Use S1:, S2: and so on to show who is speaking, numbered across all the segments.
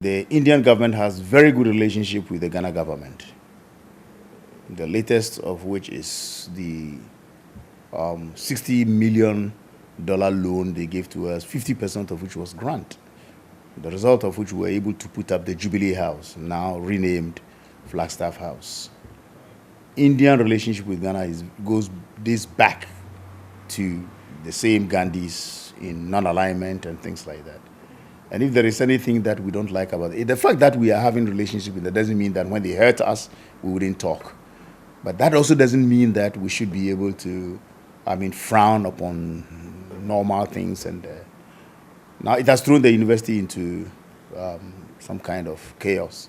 S1: The Indian government has very good relationship with the Ghana government. The latest of which is the $60 million loan they gave to us, 50% of which was grant. The result of which we were able to put up the Jubilee House, now renamed Flagstaff House. Indian relationship with Ghana goes this back to the same Gandhis in non-alignment and things like that. And if there is anything that we don't like about it, the fact that we are having relationship with them doesn't mean that when they hurt us, we wouldn't talk. But that also doesn't mean that we should be able to, frown upon normal things. And now it has thrown the university into some kind of chaos.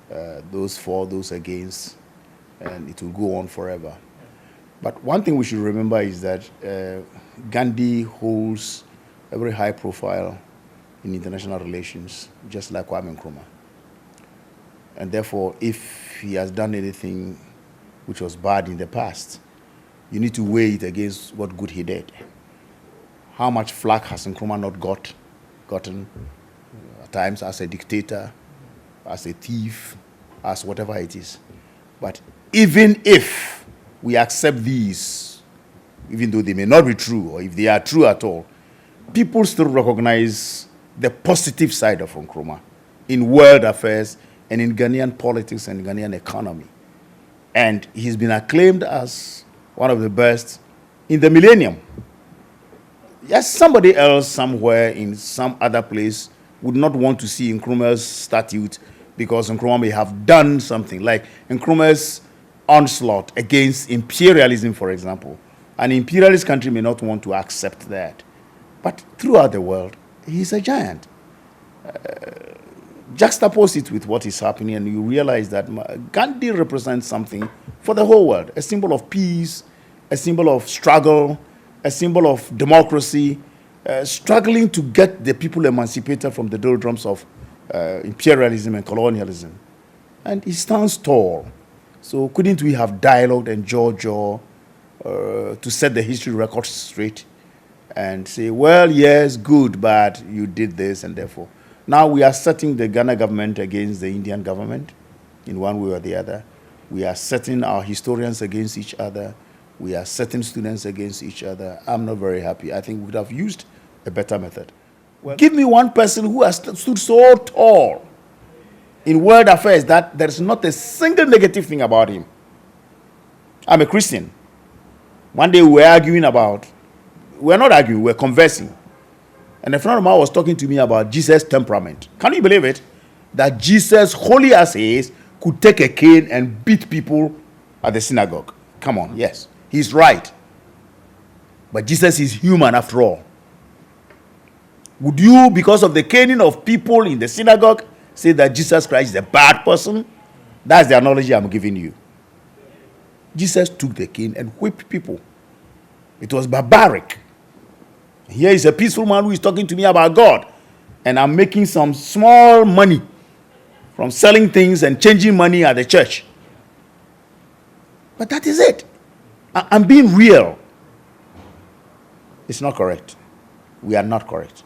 S1: Those for, those against, and it will go on forever. But one thing we should remember is that Gandhi holds a very high profile in international relations, just like Kwame Nkrumah. And therefore, if he has done anything which was bad in the past, you need to weigh it against what good he did. How much flack has Nkrumah not gotten at times as a dictator, as a thief, as whatever it is. But even if we accept these, even though they may not be true, or if they are true at all, people still recognize the positive side of Nkrumah in world affairs and in Ghanaian politics and Ghanaian economy. And he's been acclaimed as one of the best in the millennium. Yes, somebody else somewhere in some other place would not want to see Nkrumah's statue because Nkrumah may have done something, like Nkrumah's onslaught against imperialism, for example. An imperialist country may not want to accept that. But throughout the world, he's a giant. Juxtapose it with what is happening and you realize that Gandhi represents something for the whole world, a symbol of peace, a symbol of struggle, a symbol of democracy, struggling to get the people emancipated from the doldrums of imperialism and colonialism. And he stands tall. So couldn't we have dialogued and jaw to set the history record straight and say, well, yes, good, but you did this, and therefore. Now we are setting the Ghana government against the Indian government in one way or the other. We are setting our historians against each other. We are setting students against each other. I'm not very happy. I think we would have used a better method. Well, give me one person who has stood so tall in world affairs that there's not a single negative thing about him. I'm a Christian. One day we were arguing about, we're not arguing, we're conversing. And a friend of mine was talking to me about Jesus' temperament. Can you believe it? That Jesus, holy as he is, could take a cane and beat people at the synagogue. Come on, yes. He's right. But Jesus is human after all. Would you, because of the caning of people in the synagogue, say that Jesus Christ is a bad person? That's the analogy I'm giving you. Jesus took the cane and whipped people. It was barbaric. Here is a peaceful man who is talking to me about God. And I'm making some small money from selling things and changing money at the church. But that is it. I'm being real. It's not correct. We are not correct.